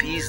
30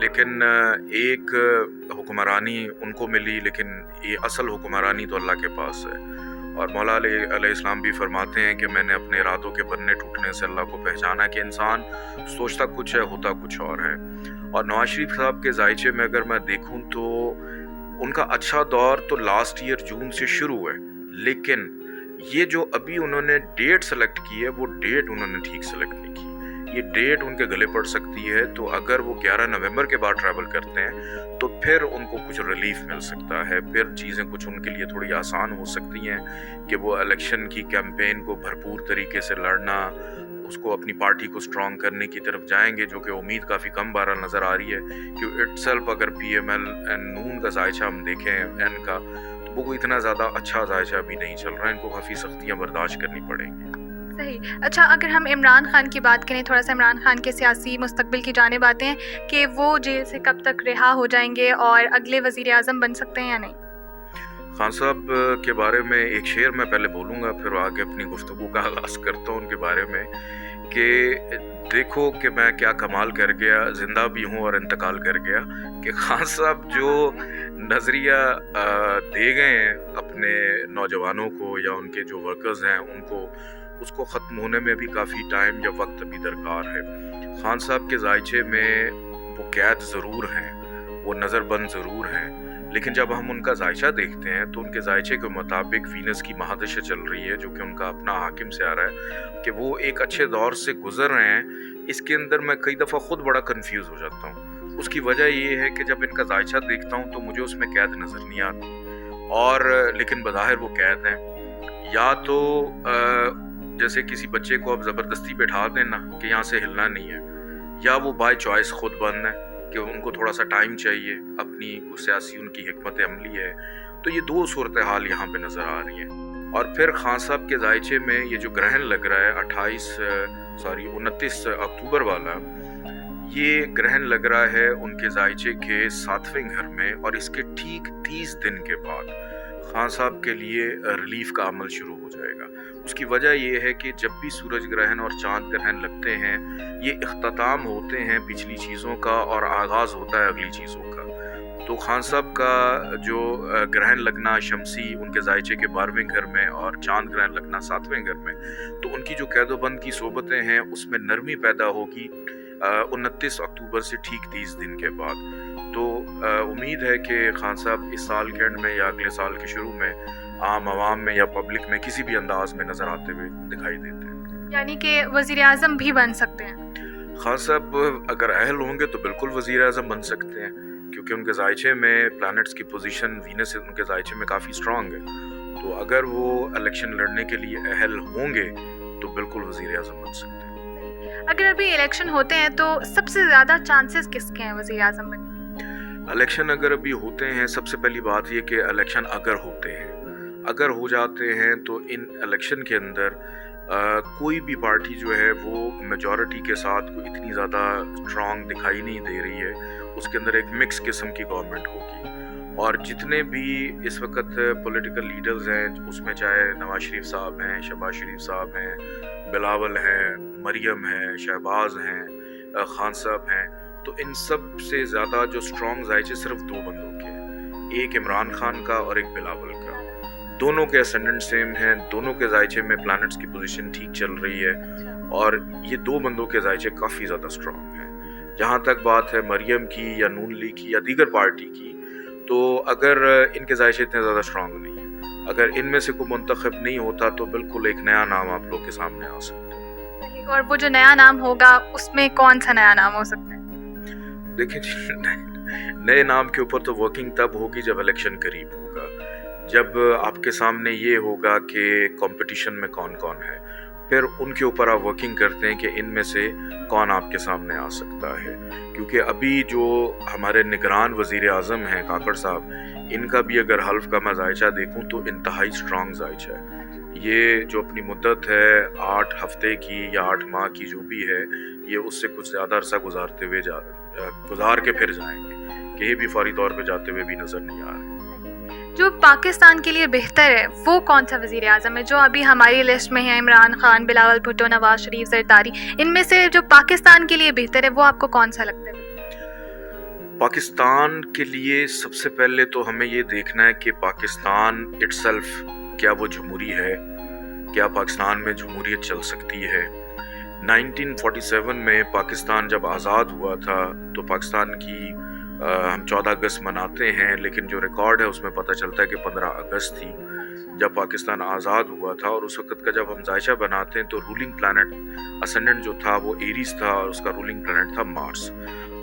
لیکن ایک حکمرانی ان کو ملی، لیکن یہ اصل حکمرانی تو اللہ کے پاس ہے۔ اور مولا علیہ السلام بھی فرماتے ہیں کہ میں نے اپنے ارادوں کے بننے ٹوٹنے سے اللہ کو پہچانا کہ انسان سوچتا کچھ ہے ہوتا کچھ اور ہے۔ اور نواز شریف صاحب کے ذائچے میں اگر میں دیکھوں تو ان کا اچھا دور تو لاسٹ ایئر جون سے شروع ہے، لیکن یہ جو ابھی انہوں نے ڈیٹ سلیکٹ کی ہے وہ ڈیٹ انہوں نے ٹھیک سلیکٹ نہیں کی۔ یہ ڈیٹ ان کے گلے پڑ سکتی ہے، تو اگر وہ 11 نومبر کے بعد ٹریول کرتے ہیں تو پھر ان کو کچھ ریلیف مل سکتا ہے، پھر چیزیں کچھ ان کے لیے تھوڑی آسان ہو سکتی ہیں کہ وہ الیکشن کی کیمپین کو بھرپور طریقے سے لڑنا، اس کو اپنی پارٹی کو سٹرونگ کرنے کی طرف جائیں گے، جو کہ امید کافی کم بہرحال نظر آ رہی ہے کہ اٹ سیلف اگر پی ایم ایل نون کا ذائچہ ہم دیکھیں این کا، تو وہ کوئی اتنا زیادہ اچھا ذائچہ بھی نہیں چل رہا ہے، ان کو کافی سختیاں برداشت کرنی پڑیں گی۔ صحیح۔ اچھا، اگر ہم عمران خان کی بات کریں، تھوڑا سا عمران خان کے سیاسی مستقبل کی جانب آتے ہیں کہ وہ جیل سے کب تک رہا ہو جائیں گے اور اگلے وزیر اعظم بن سکتے ہیں یا نہیں؟ خان صاحب کے بارے میں ایک شعر میں پہلے بولوں گا، پھر آگے اپنی گفتگو کا آغاز کرتا ہوں ان کے بارے میں کہ دیکھو کہ میں کیا کمال کر گیا، زندہ بھی ہوں اور انتقال کر گیا۔ کہ خان صاحب جو نظریہ دے گئے ہیں اپنے نوجوانوں کو یا ان کے جو ورکرز ہیں ان کو، اس کو ختم ہونے میں بھی کافی ٹائم یا وقت ابھی درکار ہے۔ خان صاحب کے ذائچے میں وہ قید ضرور ہیں، وہ نظر بند ضرور ہیں، لیکن جب ہم ان کا ذائچہ دیکھتے ہیں تو ان کے ذائچے کے مطابق وینس کی مہادشا چل رہی ہے، جو کہ ان کا اپنا حاکم سے آ رہا ہے کہ وہ ایک اچھے دور سے گزر رہے ہیں۔ اس کے اندر میں کئی دفعہ خود بڑا کنفیوز ہو جاتا ہوں۔ اس کی وجہ یہ ہے کہ جب ان کا ذائچہ دیکھتا ہوں تو مجھے اس میں قید نظر نہیں آتی، اور لیکن بظاہر وہ قید ہیں۔ یا تو جیسے کسی بچے کو اب زبردستی بیٹھا دینا کہ یہاں سے ہلنا نہیں ہے، یا وہ بائی چوائس خود بند ہے کہ ان کو تھوڑا سا ٹائم چاہیے، اپنی سیاسی ان کی حکمت عملی ہے۔ تو یہ دو صورتحال یہاں پہ نظر آ رہی ہیں۔ اور پھر خان صاحب کے ذائچے میں یہ جو گرہن لگ رہا ہے 29 اکتوبر والا، یہ گرہن لگ رہا ہے ان کے ذائچے کے 7ویں گھر میں، اور اس کے ٹھیک 30 دن کے بعد خان صاحب کے لیے ریلیف کا عمل شروع ہو جائے گا۔ اس کی وجہ یہ ہے کہ جب بھی سورج گرہن اور چاند گرہن لگتے ہیں، یہ اختتام ہوتے ہیں پچھلی چیزوں کا اور آغاز ہوتا ہے اگلی چیزوں کا۔ تو خان صاحب کا جو گرہن لگنا شمسی ان کے ذائچے کے 12ویں گھر میں اور چاند گرہن لگنا 7ویں گھر میں، تو ان کی جو قید و بند کی صحبتیں ہیں اس میں نرمی پیدا ہوگی 29 اکتوبر سے ٹھیک 30 دن کے بعد۔ تو امید ہے کہ خان صاحب اس سال کے اینڈ میں یا اگلے سال کے شروع میں عام عوام میں یا پبلک میں کسی بھی انداز میں نظر آتے ہوئے دکھائی دیتے ہیں۔ یعنی کہ وزیر اعظم بھی بن سکتے ہیں؟ خان صاحب اگر اہل ہوں گے تو بالکل وزیر اعظم بن سکتے ہیں، کیونکہ ان کے ذائچے میں پلانٹس کی پوزیشن وینس ان کے ذائچے میں کافی سٹرونگ ہے۔ تو اگر وہ الیکشن لڑنے کے لیے اہل ہوں گے تو بالکل وزیر اعظم بن سکتے ہیں۔ اگر ابھی الیکشن ہوتے ہیں تو سب سے زیادہ چانسز کس کے ہیں وزیر اعظم بننے؟ الیکشن اگر ابھی ہوتے ہیں، سب سے پہلی بات یہ کہ الیکشن اگر ہوتے ہیں، اگر ہو جاتے ہیں تو ان الیکشن کے اندر کوئی بھی پارٹی جو ہے وہ میجورٹی کے ساتھ کوئی اتنی زیادہ اسٹرانگ دکھائی نہیں دے رہی ہے۔ اس کے اندر ایک مکس قسم کی گورنمنٹ ہوگی، اور جتنے بھی اس وقت پولیٹیکل لیڈرز ہیں، اس میں چاہے نواز شریف صاحب ہیں، شہباز شریف صاحب ہیں، بلاول ہیں، مریم ہیں، شہباز ہیں، خان صاحب ہیں، تو ان سب سے زیادہ جو اسٹرانگ ذائچے صرف 2 بندوں کے ہیں، ایک عمران خان کا اور ایک بلاول کا۔ دونوں کے اسینڈنٹ سیم ہیں، دونوں کے ذائچے میں پلانٹس کی پوزیشن ٹھیک چل رہی ہے، اور یہ 2 بندوں کے ذائچے کافی زیادہ اسٹرانگ ہیں۔ جہاں تک بات ہے مریم کی یا نون لیگ کی یا دیگر پارٹی کی، تو اگر ان کے ذائچے اتنے زیادہ اسٹرانگ نہیں ہیں، اگر ان میں سے کوئی منتخب نہیں ہوتا تو بالکل ایک نیا نام آپ لوگ کے سامنے آ سکتا ہے۔ اور وہ جو نیا نام ہوگا اس میں کون سا نیا نام ہو سکتا ہے؟ دیکھیں نئے نام کے اوپر تو ورکنگ تب ہوگی جب الیکشن قریب ہوگا، جب آپ کے سامنے یہ ہوگا کہ کمپٹیشن میں کون کون ہے، پھر ان کے اوپر آپ ورکنگ کرتے ہیں کہ ان میں سے کون آپ کے سامنے آ سکتا ہے۔ کیونکہ ابھی جو ہمارے نگران وزیر اعظم ہیں کاکڑ صاحب، ان کا بھی اگر حلف کا میں ذائچہ دیکھوں تو انتہائی اسٹرانگ ذائچہ ہے۔ یہ جو اپنی مدت ہے 8 ہفتے کی یا 8 ماہ کی جو بھی ہے، یہ اس سے کچھ زیادہ عرصہ گزار کے پھر جائیں گے، کہ یہ بھی فوری طور پہ جاتے ہوئے بھی نظر نہیں آ رہے۔ جو پاکستان کے لیے بہتر ہے وہ کون سا وزیر اعظم ہے جو ابھی ہماری لسٹ میں ہے؟ عمران خان، بلاول بھٹو، نواز شریف، زرداری، ان میں سے جو پاکستان کے لیے بہتر ہے وہ آپ کو کون سا لگتا ہے؟ پاکستان کے لیے سب سے پہلے تو ہمیں یہ دیکھنا ہے کہ پاکستان اٹ سیلف کیا وہ جمہوری ہے، کیا پاکستان میں جمہوریت چل سکتی ہے۔ 1947 میں پاکستان جب آزاد ہوا تھا تو پاکستان کی ہم 14 اگست مناتے ہیں، لیکن جو ریکارڈ ہے اس میں پتہ چلتا ہے کہ 15 اگست تھی جب پاکستان آزاد ہوا تھا، اور اس وقت کا جب ہم زائچہ بناتے ہیں تو رولنگ پلانٹ اسینڈنٹ جو تھا وہ ایریز تھا، اور اس کا رولنگ پلانٹ تھا مارس۔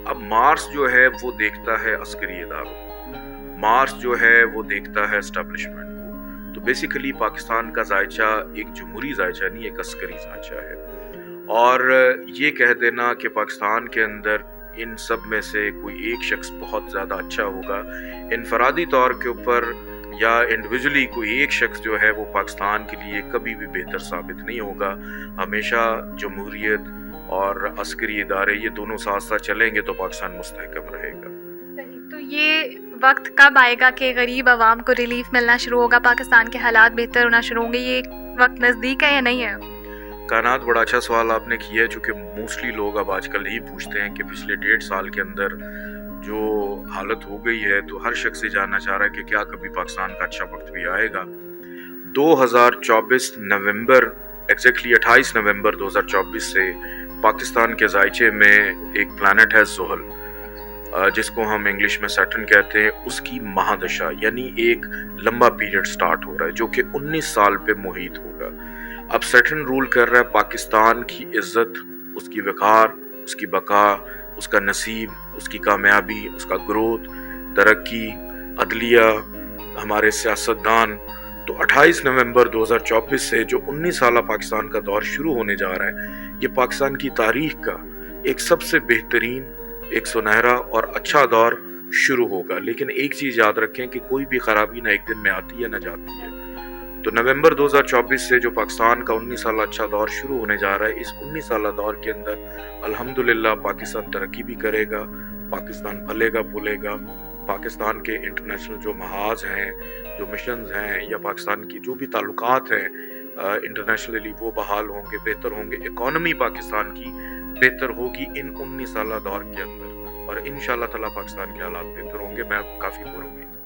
اب مارس جو ہے وہ دیکھتا ہے عسکری اداروں، مارس جو ہے وہ دیکھتا ہے اسٹیبلشمنٹ کو۔ تو بیسیکلی پاکستان کا زائچہ ایک جمہوری زائچہ نہیں، ایک عسکری زائچہ ہے۔ اور یہ کہہ دینا کہ پاکستان کے اندر ان سب میں سے کوئی ایک شخص بہت زیادہ اچھا ہوگا، انفرادی طور کے اوپر یا انڈیویجولی کوئی ایک شخص جو ہے وہ پاکستان کے لیے کبھی بھی بہتر ثابت نہیں ہوگا۔ ہمیشہ جمہوریت اور عسکری ادارے یہ دونوں ساتھ ساتھ چلیں گے تو پاکستان مستحکم رہے گا۔ تو یہ وقت کب آئے گا کہ غریب عوام کو ریلیف ملنا شروع ہوگا، پاکستان کے حالات بہتر ہونا شروع ہوں گے؟ یہ وقت نزدیک ہے یا نہیں ہے؟ کائنات، بڑا اچھا سوال آپ نے کیا ہے، چونکہ موسٹلی لوگ اب آج کل یہی پوچھتے ہیں کہ پچھلے 1.5 سال کے اندر جو حالت ہو گئی ہے تو ہر شخص یہ جاننا چاہ رہا ہے کہ کیا کبھی پاکستان کا اچھا وقت بھی آئے گا۔ 2024 نومبر، ایگزیکٹلی 28 نومبر 2024 سے پاکستان کے زائچے میں ایک پلانٹ ہے زحل، جس کو ہم انگلش میں سیٹرن کہتے ہیں، اس کی مہادشا یعنی ایک لمبا پیریڈ سٹارٹ ہو رہا ہے جو کہ 19 سال پہ محیط ہوگا۔ اب سیٹرن رول کر رہا ہے پاکستان کی عزت، اس کی وقار، اس کی بقا، اس کا نصیب، اس کی کامیابی، اس کا گروتھ، ترقی، عدلیہ، ہمارے سیاستدان۔ تو 28 نومبر 2024 سے جو 19 سالہ پاکستان کا دور شروع ہونے جا رہا ہے، یہ پاکستان کی تاریخ کا ایک سب سے بہترین، ایک سنہرا اور اچھا دور شروع ہوگا۔ لیکن ایک چیز یاد رکھیں کہ کوئی بھی خرابی نہ ایک دن میں آتی ہے نہ جاتی ہے۔ تو نومبر 2024 سے جو پاکستان کا 19 سالہ اچھا دور شروع ہونے جا رہا ہے، اس 19 سالہ دور کے اندر الحمدللہ پاکستان ترقی بھی کرے گا، پاکستان پھلے گا پھولے گا، پاکستان کے انٹرنیشنل جو محاذ ہیں، جو مشنز ہیں، یا پاکستان کی جو بھی تعلقات ہیں انٹرنیشنلی، وہ بحال ہوں گے، بہتر ہوں گے، اکانومی پاکستان کی بہتر ہوگی ان 19 سالہ دور کے اندر، اور انشاءاللہ تعالیٰ پاکستان کے حالات بہتر ہوں گے۔ میں کافی پر امید ہوں۔